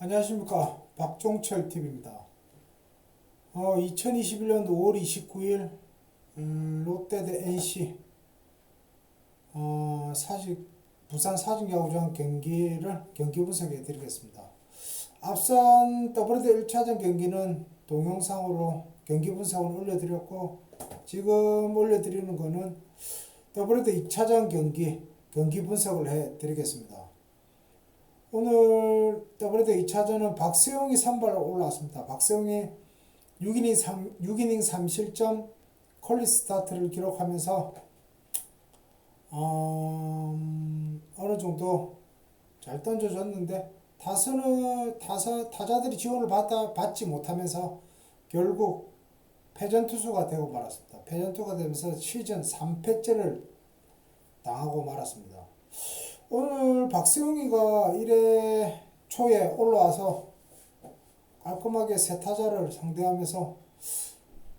안녕하십니까. 박종철 TV입니다. 2021년도 5월 29일 롯데 대 NC 부산 사직야구장 경기 분석해 드리겠습니다. 앞선 WD 1차전 경기는 동영상으로 경기 분석을 올려드렸고, 지금 올려드리는 거는 WD 2차전 경기 분석을 해 드리겠습니다. 오늘 WD 2차전은 박세웅이 선발로 올라왔습니다. 박세웅이 6이닝 3실점 퀄리 스타트를 기록하면서 어느 정도 잘 던져줬는데 타자들이 지원을 받지 못하면서 결국 패전투수가 되고 말았습니다. 패전투가 되면서 시즌 3패째를 당하고 말았습니다. 오늘 박세웅이가 1회 초에 올라와서 깔끔하게 세 타자를 상대하면서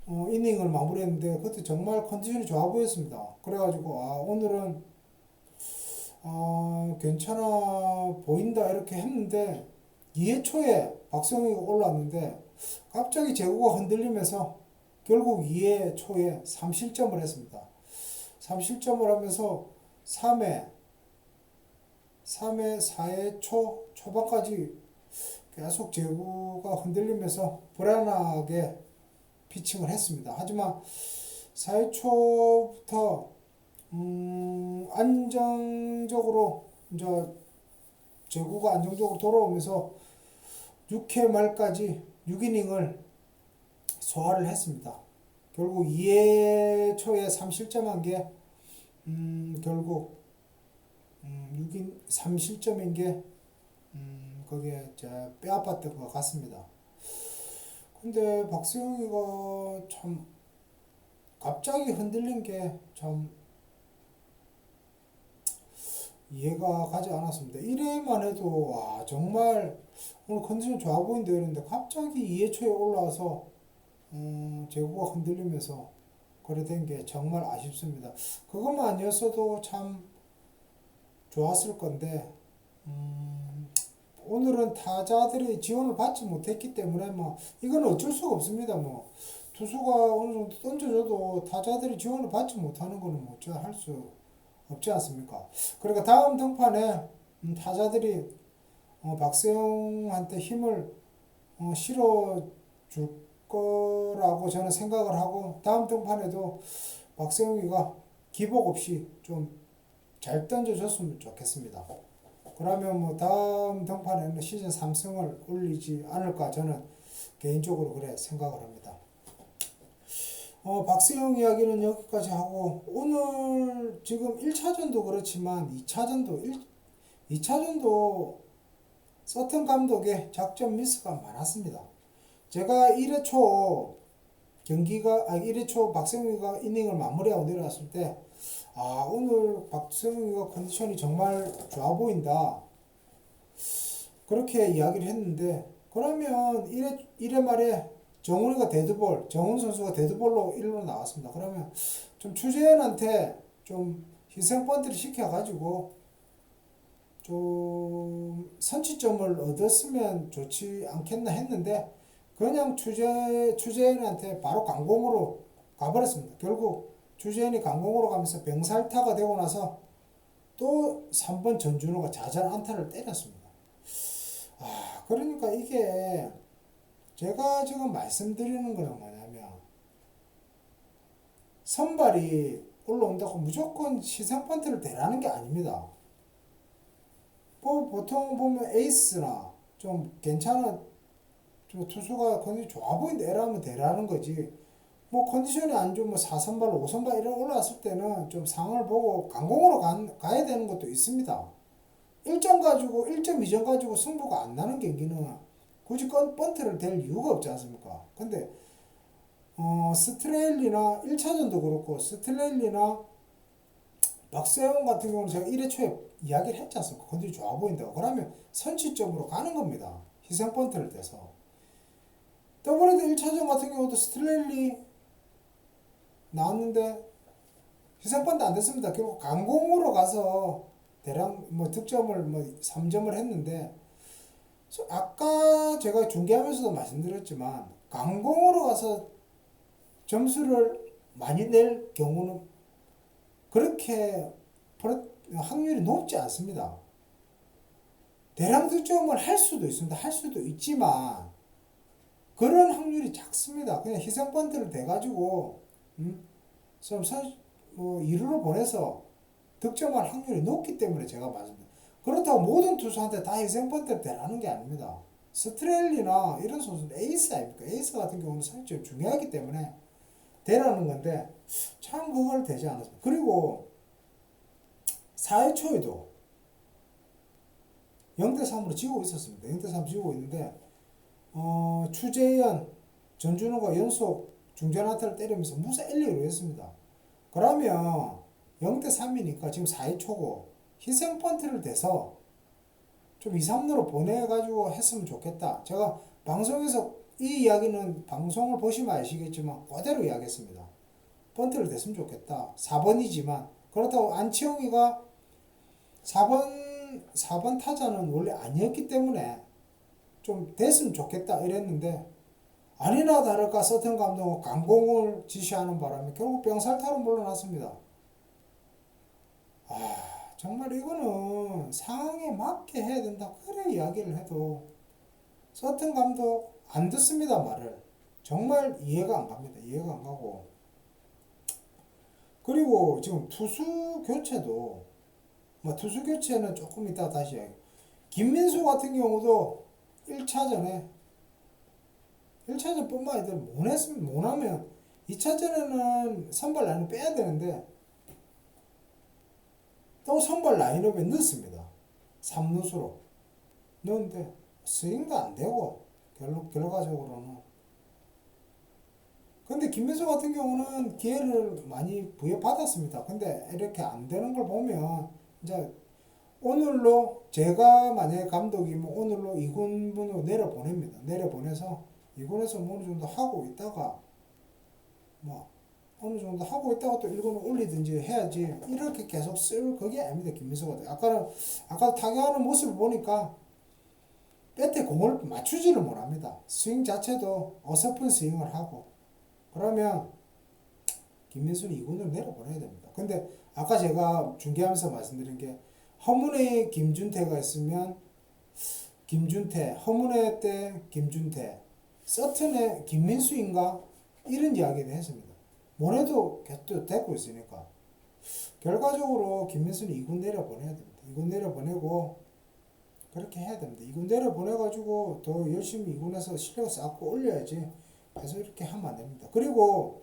이닝을 마무리했는데, 그때 정말 컨디션이 좋아 보였습니다. 그래가지고 오늘은 괜찮아 보인다 이렇게 했는데, 2회 초에 박세웅이가 올라왔는데 갑자기 제구가 흔들리면서 결국 2회 초에 3실점을 했습니다. 3실점을 하면서 4회 초반까지 계속 제구가 흔들리면서 불안하게 피칭을 했습니다. 하지만 4회 초부터 안정적으로 이제 제구가 안정적으로 돌아오면서 6회 말까지 6이닝을 소화를 했습니다. 결국 2회 초에 3실점한 게 결국 3실점인 게 거기에 뼈 아팠던 것 같습니다. 근데 박세웅이가 참 갑자기 흔들린 게 참 이해가 가지 않았습니다. 1회만 해도 정말 오늘 컨디션 좋아 보인다 이랬는데 갑자기 2회 초에 올라와서 제구가 흔들리면서 그래 된 게 정말 아쉽습니다. 그것만 아니었어도 참 좋았을 건데 오늘은 타자들이 지원을 받지 못했기 때문에 이건 어쩔 수가 없습니다. 투수가 어느 정도 던져줘도 타자들이 지원을 받지 못하는 거는 할 수 없지 않습니까? 그러니까 다음 등판에 타자들이 박세웅한테 힘을 실어 줄 거라고 저는 생각을 하고, 다음 등판에도 박세웅이가 기복 없이 좀 잘 던져줬으면 좋겠습니다. 그러면 다음 등판에는 시즌 3승을 올리지 않을까 저는 개인적으로 그래 생각을 합니다. 박세웅 이야기는 여기까지 하고, 오늘 지금 1차전도 그렇지만 2차전도 서튼 감독의 작전 미스가 많았습니다. 제가 1회 초 1회 초 박세웅이가 이닝을 마무리하고 내려왔을 때 오늘 박세웅이가 컨디션이 정말 좋아 보인다 그렇게 이야기를 했는데, 그러면 1회 말에 정훈 선수가 데드볼로 1루로 나왔습니다. 그러면 좀 추재현한테 좀 희생 번트를 시켜가지고 좀 선취점을 얻었으면 좋지 않겠나 했는데, 그냥 추재현한테 바로 강공으로 가버렸습니다. 결국 추재현이 강공으로 가면서 병살타가 되고 나서 또 3번 전준호가 좌절 안타를 때렸습니다. 그러니까 이게 제가 지금 말씀드리는 거는 뭐냐면, 선발이 올라온다고 무조건 희생 번트를 대라는 게 아닙니다. 보통 보면 에이스나 좀 괜찮은 투수가 컨디션 좋아 보이는데 에라면 대라는 거지, 컨디션이 안 좋으면 4선발, 5선발 이런 올라왔을 때는 좀 상황을 보고 강공으로 가야 되는 것도 있습니다. 1점 2점 가지고 승부가 안 나는 경기는 굳이 번트를 댈 이유가 없지 않습니까? 근데 스트레일리나 1차전도 그렇고 스트레일리나 박세웅 같은 경우는 제가 1회 초에 이야기를 했지 않습니까? 컨디션이 좋아 보인다고. 그러면 선취점으로 가는 겁니다. 희생 번트를 떼서. WD 1차전 같은 경우도 스트레일리 나왔는데 희생번트 안 됐습니다. 결국 강공으로 가서 대량 득점을 3점을 했는데, 아까 제가 중계하면서도 말씀드렸지만 강공으로 가서 점수를 많이 낼 경우는 그렇게 확률이 높지 않습니다. 대량 득점을 할 수도 있습니다. 할 수도 있지만 그런 확률이 작습니다. 그냥 희생 번트를 대가지고 좀 뭐 2루로 보내서 득점할 확률이 높기 때문에 제가 말씀드립니다. 그렇다고 모든 투수한테 다 희생 번트를 대라는 게 아닙니다. 스트렐리나 이런 선수는 에이스 아닙니까? 에이스 같은 경우는 사실 좀 중요하기 때문에 대라는 건데 참 그걸 되지 않았습니다. 그리고 4회 초에도 0대3으로 지고 있었습니다. 0대3 지고 있는데 추재현, 전준호가 연속 중전 안타를 때리면서 무사 1, 2로 했습니다. 그러면 0대3이니까 지금 4회 초고 희생 펀트를 대서 좀 2, 3루로 보내가지고 했으면 좋겠다. 제가 방송에서 이 이야기는 방송을 보시면 아시겠지만 그대로 이야기했습니다. 펀트를 댔으면 좋겠다. 4번이지만 그렇다고 안치홍이가 4번 타자는 원래 아니었기 때문에 좀 됐으면 좋겠다 이랬는데 아니나 다를까 서튼 감독은 강공을 지시하는 바람에 결국 병살타로 물러났습니다. 정말 이거는 상황에 맞게 해야 된다 그래 이야기를 해도 서튼 감독 안 듣습니다. 말을 정말 이해가 안 갑니다. 이해가 안 가고 그리고 지금 투수 교체도 뭐 투수 교체는 조금 이따 다시 이야기. 김민수 같은 경우도 1차전에 1차전 뿐만 아니라 못하면 2차전에는 선발 라인을 빼야 되는데 또 선발 라인업에 넣습니다. 3루수로 넣는데 스윙도 안 되고 결과적으로는 근데 김민수 같은 경우는 기회를 많이 부여받았습니다. 근데 이렇게 안 되는 걸 보면 이제 오늘로 제가 만약에 감독이면 오늘로 2군분으로 내려보냅니다. 내려보내서 2군에서 뭐 어느 정도 하고 있다가 뭐 어느 정도 하고 있다가 또 1군을 올리든지 해야지 이렇게 계속 쓸 그게 아닙니다. 김민수가 아까 타격하는 모습을 보니까 배트에 공을 맞추지를 못합니다. 스윙 자체도 어설픈 스윙을 하고 그러면 김민수는 2군으로 내려보내야 됩니다. 근데 아까 제가 중계하면서 말씀드린 게 허문에 김준태가 있으면 김준태, 허문회 때 김준태, 서튼의 김민수인가 이런 이야기를 했습니다. 뭐래도 계속 되고 있으니까 결과적으로 김민수는 2군 내려보내야 됩니다. 2군 내려보내고 그렇게 해야 됩니다. 2군 내려보내가지고 더 열심히 2군에서 실력을 쌓고 올려야지 계속 이렇게 하면 안 됩니다. 그리고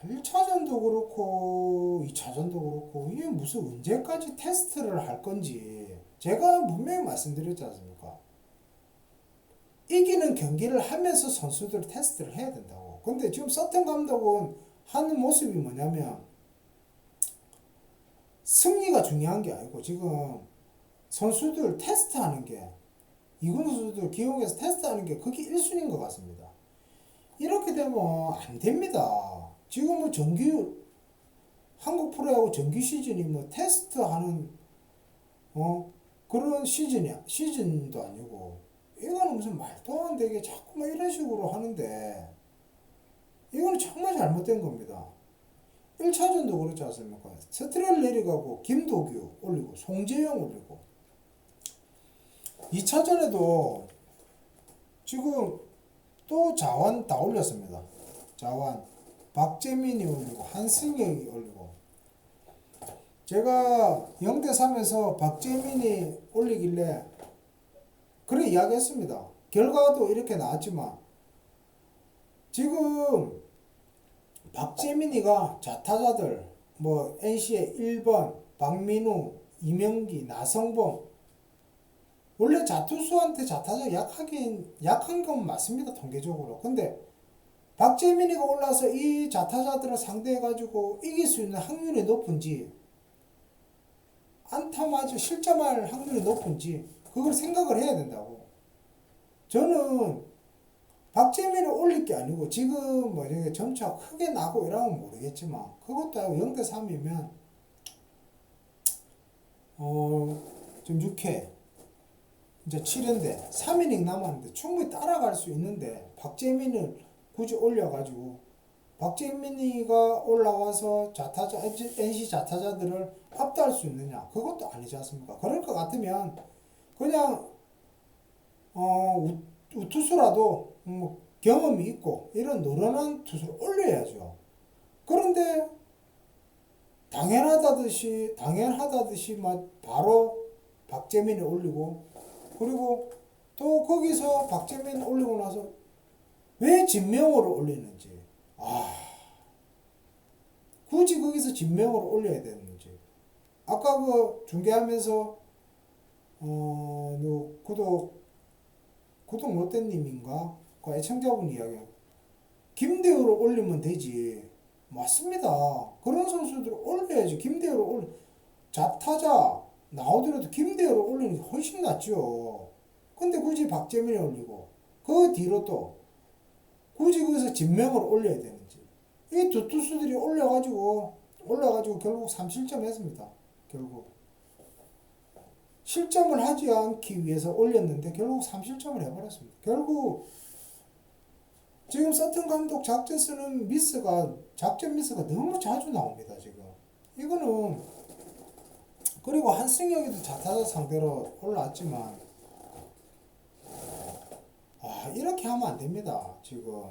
1차전도 그렇고 2차전도 그렇고 이게 무슨 언제까지 테스트를 할 건지 제가 분명히 말씀드렸지 않습니까? 이기는 경기를 하면서 선수들 테스트를 해야 된다고. 근데 지금 서튼 감독은 하는 모습이 뭐냐면 승리가 중요한 게 아니고 지금 선수들 테스트하는 게 이군 선수들 기용해서 테스트하는 게 그게 1순위인 것 같습니다. 이렇게 되면 안 됩니다. 지금 뭐 정규 한국 프로야구 정규 시즌이 뭐 테스트하는 그런 시즌도 아니고 이거는 무슨 말도 안 되게 자꾸 막 이런 식으로 하는데 이거는 정말 잘못된 겁니다. 1차전도 그렇지 않습니까? 스트렐 내려가고 김도규 올리고 송재영 올리고 2차전에도 지금 또 자완 다 올렸습니다. 자완 박재민이 올리고 한승혁이 올리고 제가 0대3에서 박재민이 올리길래 그래 이야기했습니다. 결과도 이렇게 나왔지만 지금 박재민이가 좌타자들 뭐 NC의 1번 박민우, 이명기, 나성범 원래 자투수한테 좌타자 약한 건 맞습니다. 통계적으로. 근데 박재민이가 올라서 이 좌타자들을 상대해가지고 이길 수 있는 확률이 높은지 안타 맞아 실점할 확률이 높은지 그걸 생각을 해야 된다고. 저는 박재민을 올릴 게 아니고 지금 뭐 점차 크게 나고 이러면 모르겠지만 그것도 아니고 0대3이면 좀 6회 이제 7회인데 3이닝 남았는데 충분히 따라갈 수 있는데 박재민을 굳이 올려가지고 박재민이가 올라와서 자타자 NC 자타자들을 압도할 수 있느냐? 그것도 아니지 않습니까? 그럴 것 같으면 그냥 우투수라도 뭐 경험이 있고 이런 노련한 투수를 올려야죠. 그런데 당연하다듯이 막 바로 박재민을 올리고 그리고 또 거기서 박재민 올리고 나서 왜 진명호를 올리는지 굳이 거기서 진명호를 올려야 되는지 아까 그 중계하면서 구독 롯데님인가 그 애청자분 이야기 김대우를 올리면 되지. 맞습니다. 그런 선수들을 올려야지. 김대우를 자타자 나오더라도 김대우를 올리는 게 훨씬 낫죠. 근데 굳이 박재민을 올리고 그 뒤로 또 굳이 거기서 진명을 올려야 되는지 이 두 투수들이 올라가지고 결국 3실점 했습니다. 결국 실점을 하지 않기 위해서 올렸는데 결국 3실점을 해버렸습니다. 결국 지금 서튼 감독 작전 미스가 너무 자주 나옵니다. 지금 이거는 그리고 한승혁이도 자타자 상대로 올라왔지만 이렇게 하면 안 됩니다. 지금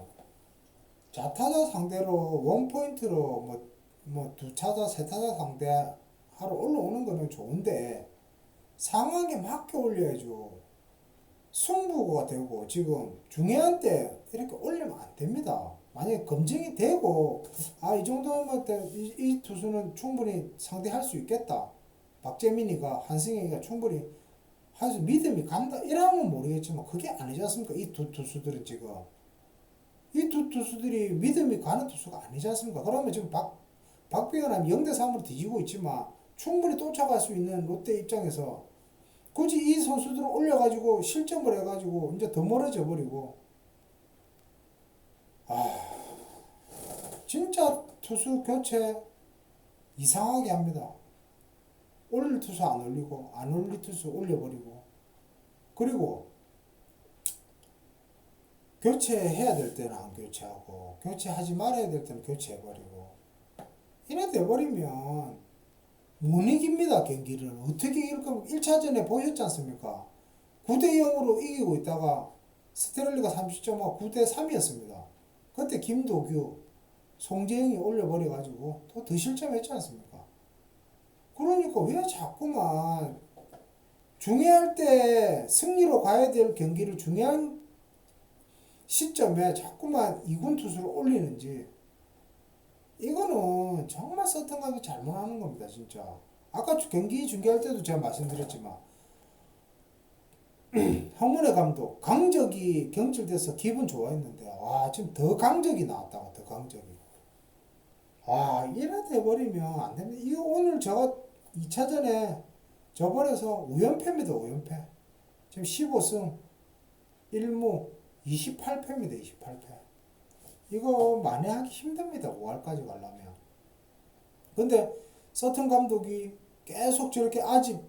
자타자 상대로 원포인트로 뭐 두 타자 세 타자 상대 하러 올라오는 거는 좋은데 상황에 맞게 올려야죠. 승부가 되고 지금 중요한 때 이렇게 올리면 안 됩니다. 만약에 검증이 되고 이 정도면 이 투수는 충분히 상대할 수 있겠다. 박재민이가 한승혁이가 충분히 할 수 믿음이 간다 이러면 모르겠지만 그게 아니지 않습니까? 이 두 투수들은 지금 이 두 투수들이 믿음이 가는 투수가 아니지 않습니까? 그러면 지금 박빙은 0대3으로 뒤지고 있지만 충분히 쫓아갈 수 있는 롯데 입장에서 굳이 이 선수들을 올려가지고 실점을 해가지고 이제 더 멀어져 버리고 진짜 투수 교체 이상하게 합니다. 올릴 투수 안 올리고 안 올릴 투수 올려버리고 그리고 교체해야 될 때는 안 교체하고 교체하지 말아야 될 때는 교체해버리고 이래 돼버리면 못 이깁니다. 경기를 어떻게 이길 겁니까? 1차전에 보셨지 않습니까? 9대0으로 이기고 있다가 스테럴리가 30점하고 9대3이었습니다. 그때 김도규, 송재영이 올려버려가지고 또 더 실점했지 않습니까? 그러니까 왜 자꾸만 중요할 때 승리로 가야 될 경기를 중요한 시점에 자꾸만 2군 투수를 올리는지 이거는 정말 서튼감이 잘못하는 겁니다. 진짜 아까 경기 중계할 때도 제가 말씀드렸지만 황문회 감독 강적이 경질돼서 기분 좋아했는데 지금 더 강적이 나왔다고 더 강적이 이래 돼버리면 안 됩니다. 이거 오늘 제가 2차전에 저번에서 우연패입니다. 우연패 지금 15승 1무 28패입니다. 28패 이거 만회하기 힘듭니다. 5할까지 가려면. 근데 서튼 감독이 계속 저렇게 아직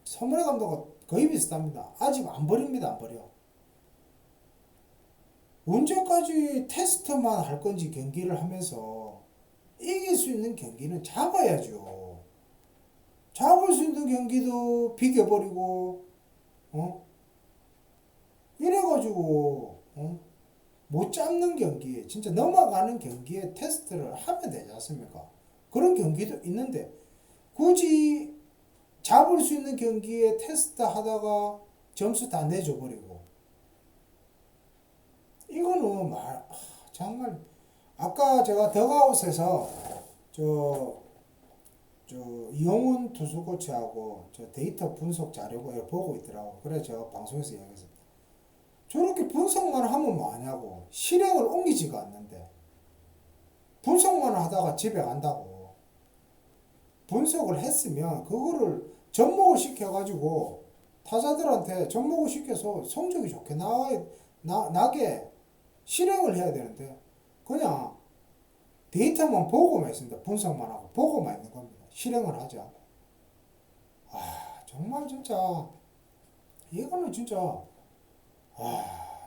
서문의 감독과 거의 비슷합니다. 아직 안 버립니다. 안 버려. 언제까지 테스트만 할 건지 경기를 하면서 이길 수 있는 경기는 잡아야죠. 잡을 수 있는 경기도 비겨버리고 이래가지고 못 잡는 경기에 진짜 넘어가는 경기에 테스트를 하면 되지 않습니까? 그런 경기도 있는데 굳이 잡을 수 있는 경기에 테스트 하다가 점수 다 내줘버리고 이거는 정말 아까 제가 더가웃에서 이용훈 투수 코치하고 데이터 분석 자료를 보고 있더라고. 그래서 제가 방송에서 이야기했습니다. 저렇게 분석만 하면 뭐하냐고. 실행을 옮기지가 않는데 분석만 하다가 집에 간다고. 분석을 했으면 그거를 접목을 시켜가지고 타자들한테 접목을 시켜서 성적이 좋게 나게 실행을 해야 되는데 그냥 데이터만 보고만 있습니다. 분석만 하고 보고만 있는 겁니다. 실행을 하지 않고. 정말 진짜 이거는 진짜,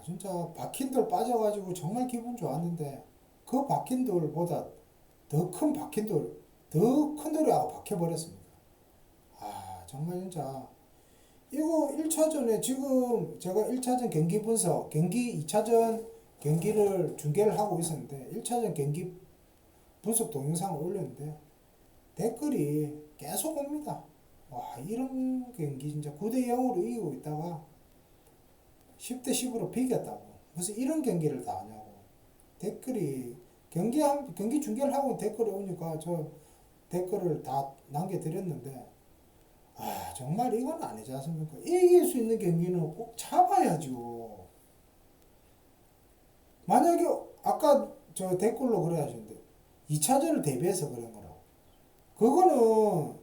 진짜 박힌 돌 빠져가지고 정말 기분 좋았는데, 그 박힌 돌보다 더 큰 박힌 돌, 더 큰 돌이 하고 박혀버렸습니다. 정말 진짜. 이거 1차전에 지금 제가 1차전 경기 분석, 경기 2차전 경기를 중계를 하고 있었는데, 1차전 경기 분석 동영상을 올렸는데, 댓글이 계속 옵니다. 이런 경기 진짜 9대 0으로 이기고 있다가 10대 10으로 비겼다고. 무슨 이런 경기를 다 하냐고. 댓글이, 경기 중계를 하고 댓글이 오니까 저 댓글을 다 남겨드렸는데, 정말 이건 아니지 않습니까? 이길 수 있는 경기는 꼭 잡아야죠. 만약에, 아까 저 댓글로 그래 하셨는데, 2차전을 대비해서 그런 거라고. 그거는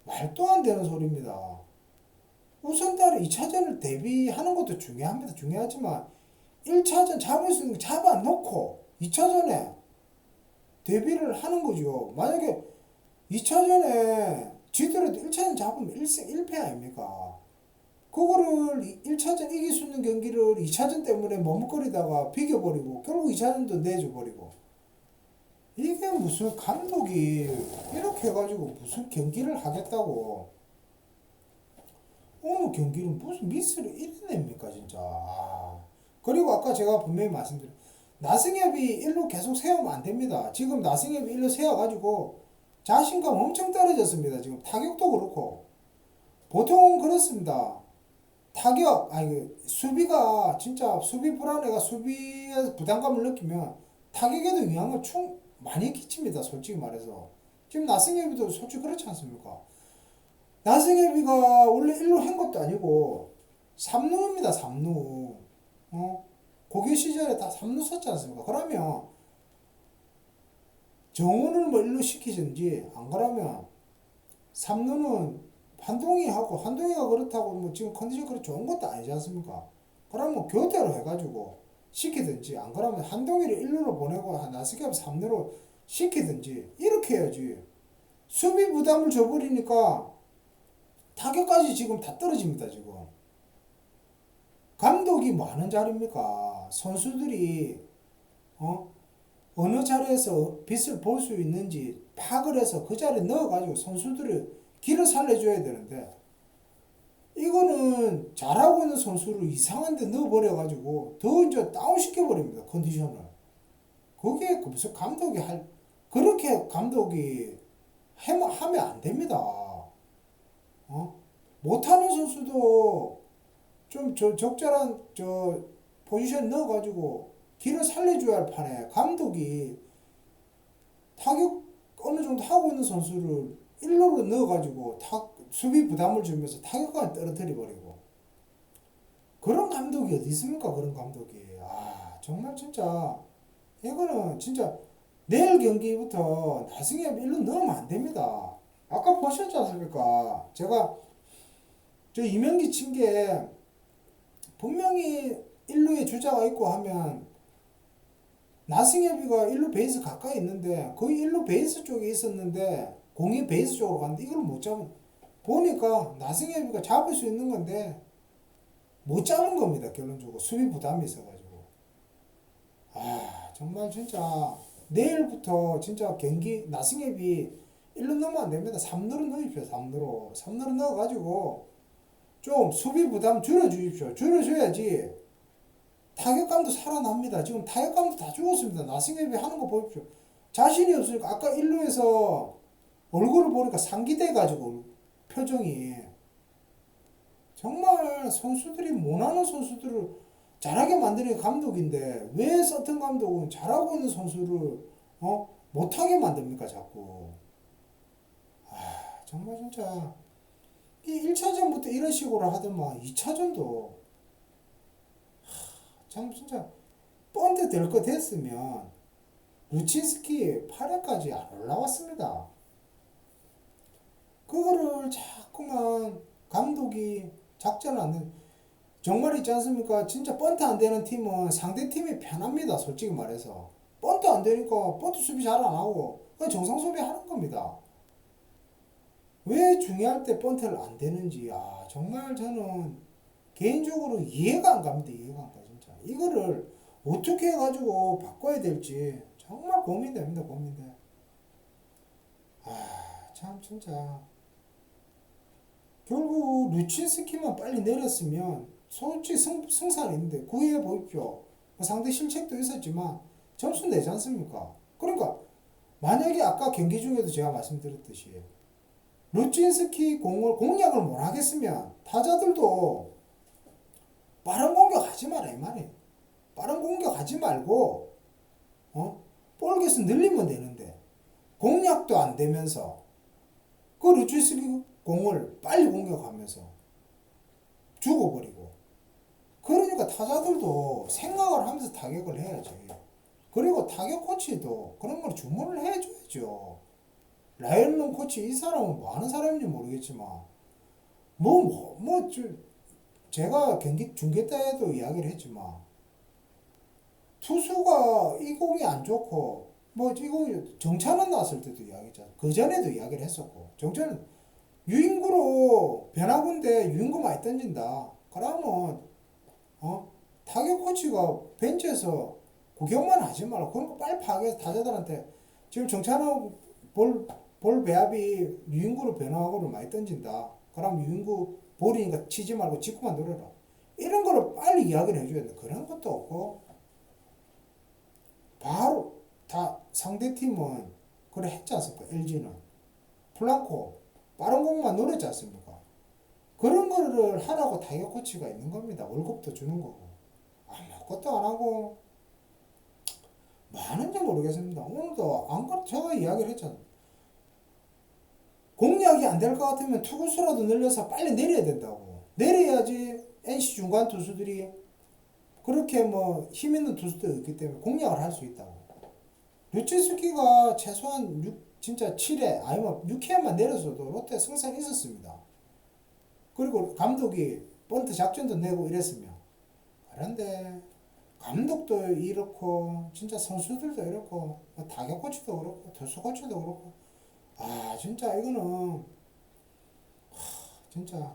말도 안 되는 소리입니다. 우선 따로 2차전을 대비하는 것도 중요합니다. 중요하지만, 1차전 잡을 수 있는 거 잡아놓고, 2차전에 대비를 하는 거죠. 만약에 2차전에 지더라도 1차전 잡으면 1승 1패 아닙니까? 그거를 1차전 이길 수 있는 경기를 2차전 때문에 머뭇거리다가 비겨버리고 결국 2차전도 내줘버리고, 이게 무슨 감독이 이렇게 해가지고 무슨 경기를 하겠다고 오늘 경기는 무슨 미스를 이래냅니까 진짜. 그리고 아까 제가 분명히 말씀드린, 나승엽이 일로 계속 세우면 안 됩니다. 지금 나승엽이 일로 세워가지고 자신감 엄청 떨어졌습니다. 지금 타격도 그렇고. 보통은 그렇습니다. 수비가, 진짜 수비 불안해가 수비에 부담감을 느끼면 타격에도 영향을 많이 끼칩니다. 솔직히 말해서. 지금 나승엽이도 솔직히 그렇지 않습니까? 나승엽이가 원래 일로 한 것도 아니고 3루입니다. 3루. 고교 시절에 다 3루 썼지 않습니까? 그러면 정훈을 뭐 일로 시키든지, 안 그러면 3루는 한동희가 그렇다고 뭐 지금 컨디션 그렇게 좋은 것도 아니지 않습니까? 그러면 교대로 해가지고 시키든지, 안 그러면 한동희를 1루로 보내고 나승엽 3루로 시키든지 이렇게 해야지. 수비 부담을 줘버리니까 타격까지 지금 다 떨어집니다. 지금 감독이 뭐 하는 자리입니까? 선수들이 어느 자리에서 빛을 볼 수 있는지 파악을 해서 그 자리에 넣어가지고 선수들을 길을 살려줘야 되는데, 이거는 잘하고 있는 선수를 이상한 데 넣어버려가지고 더 이제 다운시켜버립니다. 컨디션을. 그게 무슨 그렇게 감독이 하면 안 됩니다. 못하는 선수도 좀 적절한 포지션 넣어가지고 길을 살려줘야 할 판에, 감독이 타격 어느 정도 하고 있는 선수를 1루로 넣어가지고 수비 부담을 주면서 타격감을 떨어뜨려 버리고, 그런 감독이 어디 있습니까? 그런 감독이. 정말 진짜 이거는 진짜 내일 경기부터 나승엽 1루 넣으면 안 됩니다. 아까 보셨지 않습니까? 제가 저 이명기 친 게, 분명히 1루에 주자가 있고 하면 나승엽이가 1루 베이스 가까이 있는데, 거의 1루 베이스 쪽에 있었는데 공이 베이스 쪽으로 갔는데 이걸 못 잡은, 보니까 나승엽이가 잡을 수 있는 건데 못 잡은 겁니다. 결론적으로 수비 부담이 있어가지고. 정말 진짜 내일부터 진짜 경기 나승엽이 1루 넣으면 안 됩니다. 3루로 넣으십시오. 3루로 넣어가지고 좀 수비 부담 줄여주십시오. 줄여줘야지 타격감도 살아납니다. 지금 타격감도 다 죽었습니다. 나승엽이 하는 거 보십시오. 자신이 없으니까, 아까 1루에서 얼굴을 보니까 상기돼가지고 표정이, 정말 선수들이, 못하는 선수들을 잘하게 만드는 감독인데 왜 서튼 감독은 잘하고 있는 선수를 못하게 만듭니까 자꾸. 정말 진짜 이 1차전부터 이런 식으로 하더만 2차전도 참 진짜 번트 될 거 됐으면 루친스키 8회까지 안 올라왔습니다. 그거를 자꾸만 감독이 작전을 안 내. 정말 있지 않습니까? 진짜 번트 안 되는 팀은 상대 팀이 편합니다. 솔직히 말해서. 번트 안 되니까 번트 수비 잘 안 하고 그냥 정상 수비 하는 겁니다. 왜 중요할 때 번트를 안 되는지, 정말 저는 개인적으로 이해가 안 갑니다. 이해가 안 가, 진짜. 이거를 어떻게 해가지고 바꿔야 될지 정말 고민됩니다. 고민돼. 참, 진짜. 결국 루친스키만 빨리 내렸으면 솔직히 승산이 있는데 구해 보십시오. 뭐 상대 실책도 있었지만 점수 내지 않습니까? 그러니까 만약에 아까 경기 중에도 제가 말씀드렸듯이 루친스키 공을 공략을 못 하겠으면 타자들도 빠른 공격하지 마라 이 말이에요. 빠른 공격하지 말고 볼 개수 늘리면 되는데 공략도 안 되면서 그 루친스키 공을 빨리 공격하면서 죽어버리고 그러니까 타자들도 생각을 하면서 타격을 해야지. 그리고 타격 코치도 그런 걸 주문을 해줘야죠. 라이언 코치 이 사람은 뭐 하는 사람인지 모르겠지만 제가 경기 중계 때도 이야기를 했지만 투수가 이 공이 안 좋고 뭐 이 공이 정찬원 나왔을 때도 이야기했잖아. 그 전에도 이야기를 했었고 정찬원 유인구로 변화구인데 유인구 많이 던진다. 그러면 타격 코치가 벤치에서 구경만 하지 말고 그런 거 빨리 파악해서 타자들한테 지금 정찬호 볼 배합이 유인구로 변화구를 많이 던진다. 그럼 유인구 볼이니까 치지 말고 직구만 노려라. 이런 거를 빨리 이야기를 해줘야 돼. 그런 것도 없고 바로 다 상대팀은 그래 했지 않습니까? LG는 플랑코 빠른 공만 노렸지 않습니까? 그런 거를 하라고 타격 코치가 있는 겁니다. 월급도 주는 거고 아무것도 안 하고 뭐 하는지 모르겠습니다. 오늘도 안 그래도 제가 이야기를 했잖아요. 공략이 안 될 것 같으면 투구수라도 늘려서 빨리 내려야 된다고. 내려야지 NC 중간 투수들이 그렇게 뭐 힘 있는 투수들이 있기 때문에 공략을 할 수 있다고. 류치스키가 최소한 진짜 7회 아니면 6회만 내렸어도 롯데 승산이 있었습니다. 그리고 감독이 번트 작전도 내고 이랬으면. 그런데 감독도 이렇고 진짜 선수들도 이렇고 타격 코치도 그렇고 투수 코치도 그렇고 진짜 이거는 진짜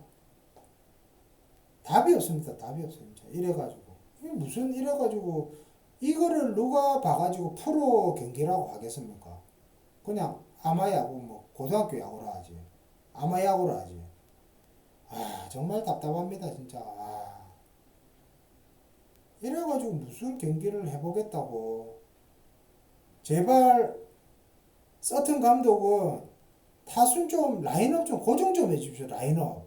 답이 없습니다. 답이 없어요. 진짜 이래가지고 이게 무슨 이래가지고 이거를 누가 봐가지고 프로 경기라고 하겠습니까? 그냥 아마야구 뭐 고등학교 야구라 하지. 아마야구라 하지. 정말 답답합니다. 진짜. 이래가지고 무슨 경기를 해보겠다고. 제발 서튼 감독은 타순 좀 라인업 좀 고정 좀 해주십시오. 라인업.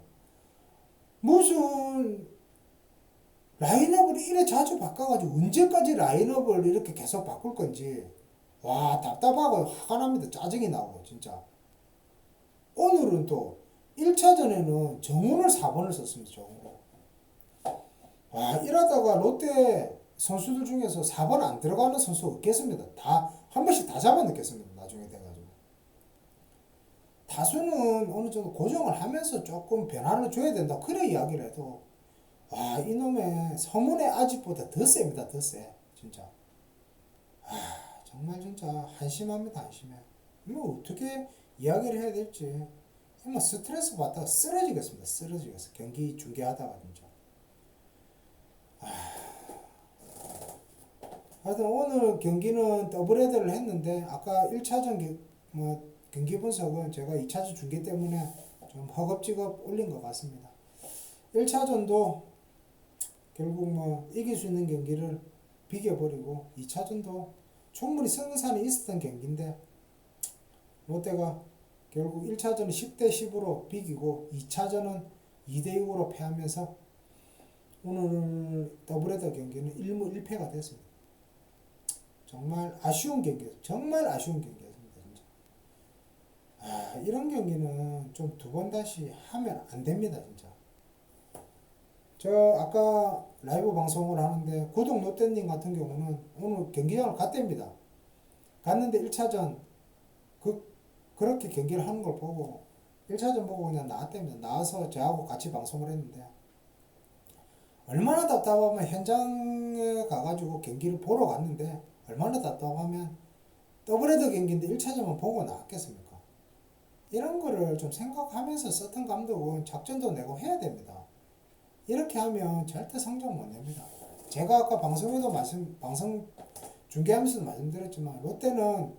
무슨 라인업을 이래 자주 바꿔가지고 언제까지 라인업을 이렇게 계속 바꿀 건지 와 답답하고 화가 납니다. 짜증이 나고 진짜. 오늘은 또 1차전에는 정훈을 4번을 썼습니다. 정훈. 이러다가 롯데 선수들 중에서 4번 안 들어가는 선수 없겠습니다. 다 한 번씩 다 잡아넣겠습니다. 나중에 돼가지고. 타수는 어느 정도 고정을 하면서 조금 변화를 줘야 된다. 그래 이야기를 해도 이놈의 서문의 아집보다 더 셉니다. 더 세. 진짜. 정말 진짜 한심합니다. 한심해. 뭐 어떻게 이야기를 해야 될지. 뭐 스트레스 받다가 쓰러지겠습니다. 쓰러지겠어. 경기 중계하다가 진짜. 하여튼 오늘 경기는 더블헤더를 했는데 아까 1차전 경기 분석은 제가 2차전 중계 때문에 좀 허겁지겁 올린 것 같습니다. 1차전도 결국 이길 수 있는 경기를 비겨버리고 2차전도 충분히 승산이 있었던 경기인데 롯데가 결국 1차전은 10대 10으로 비기고 2차전은 2대 6으로 패하면서 오늘 더블헤더 경기는 1무 1패가 됐습니다. 정말 아쉬운 경기였습니다. 정말 아쉬운 경기였습니다. 진짜. 이런 경기는 좀 두 번 다시 하면 안 됩니다. 진짜. 저 아까 라이브 방송을 하는데 구독 롯데님 같은 경우는 오늘 경기장을 갔답니다. 갔는데 1차전 그렇게 경기를 하는 걸 보고 1차전 보고 그냥 나왔답니다. 나와서 저하고 같이 방송을 했는데 얼마나 답답하면 현장에 가가지고 경기를 보러 갔는데 얼마나 답답하면 더블헤더 경기인데 1차전만 보고 나왔겠습니까? 이런 거를 좀 생각하면서 서튼 감독은 작전도 내고 해야 됩니다. 이렇게 하면 절대 성적 못 냅니다. 제가 아까 방송 중계하면서도 말씀드렸지만 롯데는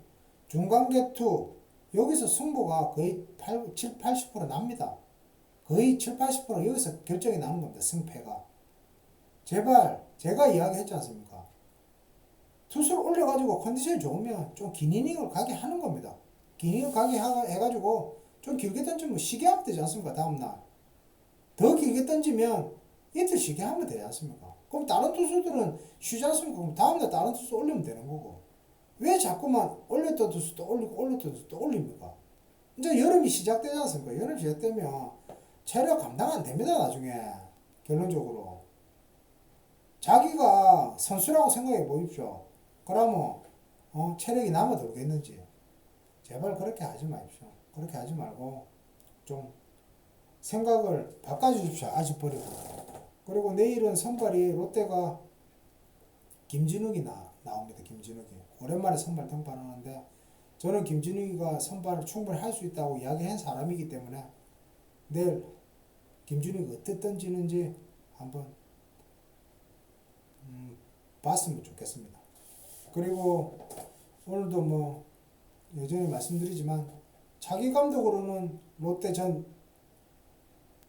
중간개투 여기서 승부가 거의 7, 80% 납니다. 거의 7, 80% 여기서 결정이 나는 겁니다. 승패가. 제발 제가 이야기했지 않습니까? 투수를 올려가지고 컨디션이 좋으면 좀 긴 이닝을 가게 하는 겁니다. 긴 이닝을 가게 해가지고 좀 길게 던지면 쉬게 하면 되지 않습니까? 다음날. 더 길게 던지면 이틀 쉬게 하면 되지 않습니까? 그럼 다른 투수들은 쉬지 않습니까? 그럼 다음날 다른 투수 올리면 되는 거고. 왜 자꾸만 올렸던 투수 또 올리고 올렸던 투수 또 올립니까? 이제 여름이 시작되지 않습니까? 여름 시작되면 체력 감당 안 됩니다. 나중에 결론적으로. 자기가 선수라고 생각해 보십시오. 그러면 체력이 남아돌겠는지. 제발 그렇게 하지 마십시오. 그렇게 하지 말고 좀 생각을 바꿔주십시오. 아직 버리고. 그리고 내일은 선발이 롯데가 김진욱이 나옵니다. 김진욱이. 오랜만에 선발 등판하는데 저는 김진욱이가 선발을 충분히 할 수 있다고 이야기한 사람이기 때문에 내일 김진욱이 어떻게 던지는지 한번 봤으면 좋겠습니다. 그리고 오늘도 뭐 여전히 말씀드리지만 차기 감독으로는 롯데 전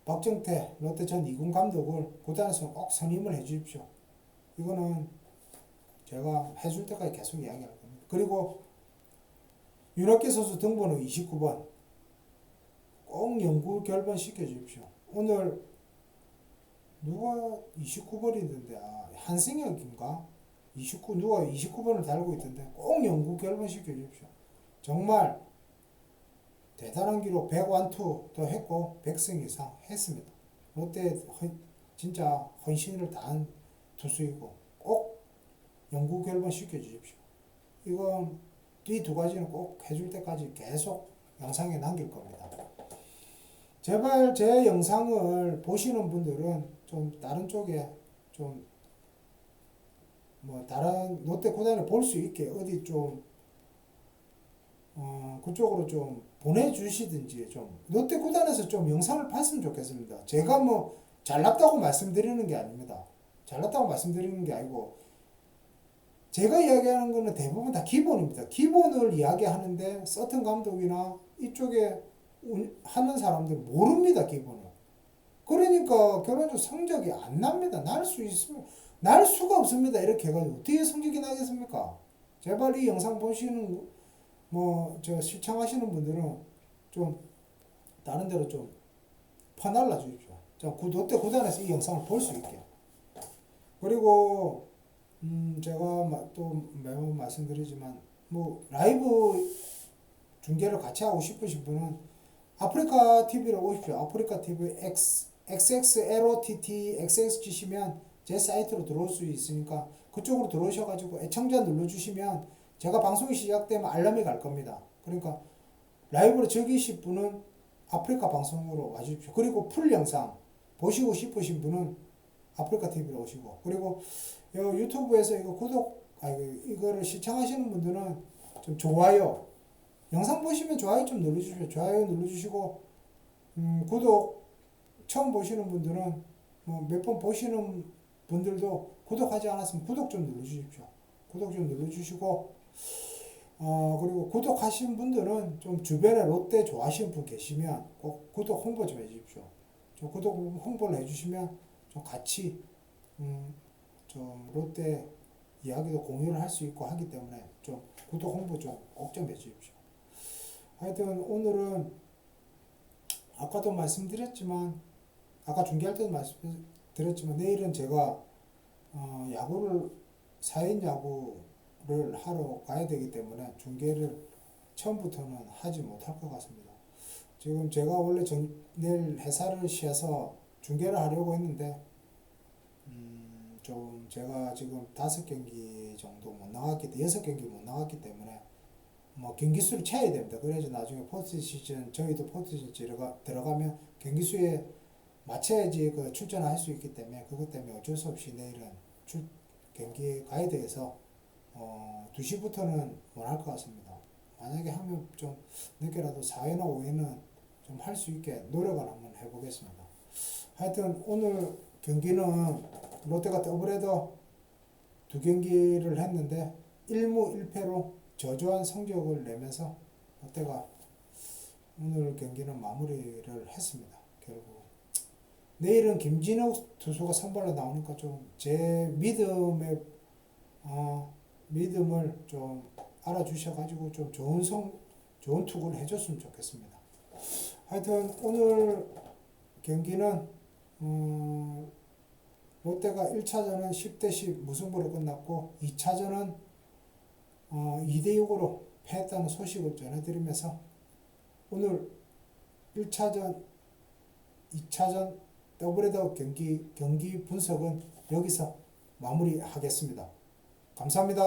박정태 롯데 전 2군 감독을 구단에서 꼭 선임을 해 주십시오. 이거는 제가 해줄 때까지 계속 이야기할 겁니다. 그리고 윤학기 선수 등번호 29번 꼭 연구 결번 시켜 주십시오. 오늘 누가 29번이던데 한승혁인가? 29 누가 29번을 달고 있던데 꼭 연구 결번 시켜 주십시오. 정말 대단한 기록 100완투도 했고 100승 이상 했습니다. 롯데 진짜 헌신을 다한 투수이고 꼭 연구 결번 시켜 주십시오. 이건 이 두 가지는 꼭 해줄 때까지 계속 영상에 남길 겁니다. 제발 제 영상을 보시는 분들은 좀 다른 쪽에 좀 뭐 다른 롯데 구단을 볼 수 있게 어디 좀 그쪽으로 좀 보내주시든지 좀 롯데 구단에서 좀 영상을 봤으면 좋겠습니다. 제가 뭐 잘났다고 말씀드리는 게 아닙니다. 잘났다고 말씀드리는 게 아니고 제가 이야기하는 거는 대부분 다 기본입니다. 기본을 이야기하는데 서튼 감독이나 이쪽에 하는 사람들 모릅니다. 기본을. 그러니까 결론적으로 성적이 안 납니다. 날 수가 없습니다. 이렇게 해가지고 어떻게 성적이 나겠습니까? 제발 이 영상 보시는 시청하시는 분들은 좀 다른 데로 좀 퍼날라 주십시오. 롯데 구단에서 이 영상을 볼 수 있게. 그리고 제가 또 매번 말씀드리지만 뭐 라이브 중계를 같이 하고 싶으신 분은 아프리카 TV로 오십시오. 아프리카 TV XXLOTT XX 치시면 제 사이트로 들어올 수 있으니까 그쪽으로 들어오셔가지고 애청자 눌러주시면 제가 방송이 시작되면 알람이 갈 겁니다. 그러니까 라이브로 즐기실 분은 아프리카 방송으로 와주십시오. 그리고 풀 영상 보시고 싶으신 분은 아프리카 TV로 오시고, 그리고 유튜브에서 이거를 시청하시는 분들은 좀 좋아요, 영상 보시면 좋아요 좀 눌러주십시오. 좋아요 눌러주시고, 구독 처음 보시는 분들은 뭐 몇 번 보시는 분들도 구독하지 않았으면 구독 좀 눌러주십시오. 구독 좀 눌러주시고, 그리고 구독하신 분들은 좀 주변에 롯데 좋아하시는 분 계시면 꼭 구독 홍보 좀 해주십시오. 좀 구독 홍보를 해주시면 좀 같이 좀 롯데 이야기도 공유를 할 수 있고 하기 때문에 좀 구독 홍보 좀 꼭 좀 해주십시오. 하여튼 오늘은 아까도 말씀드렸지만, 아까 중계할 때도 말씀드렸지만 내일은 제가 야구를 4인 야구를 하러 가야 되기 때문에 중계를 처음부터는 하지 못할 것 같습니다. 지금 제가 원래 내일 회사를 쉬어서 중계를 하려고 했는데 좀 제가 지금 5경기 정도 못 나갔기 때문에 6경기 못 나갔기 때문에 뭐 경기 수를 채워야 됩니다. 그래야지 나중에 포스트 시즌, 저희도 포스트 시즌 들어가면 경기 수에 맞춰야지 출전할 수 있기 때문에 그것 때문에 어쩔 수 없이 내일은 경기에 가야 돼서 2시부터는 못 할 것 같습니다. 만약에 하면 좀 늦게라도 4회나 5회는 좀 할 수 있게 노력을 한번 해보겠습니다. 하여튼 오늘 경기는 롯데가 더블헤더 두 경기를 했는데 1무 1패로 저조한 성적을 내면서 롯데가 오늘 경기는 마무리를 했습니다. 결국 내일은 김진욱 투수가 선발로 나오니까 좀 제 믿음을 좀 알아주셔가지고 좀 좋은 투구를 해줬으면 좋겠습니다. 하여튼 오늘 경기는 롯데가 1차전은 10대10 무승부로 끝났고 2차전은 2대6으로 패했다는 소식을 전해드리면서 오늘 1차전, 2차전 더블헤더 경기 분석은 여기서 마무리하겠습니다. 감사합니다.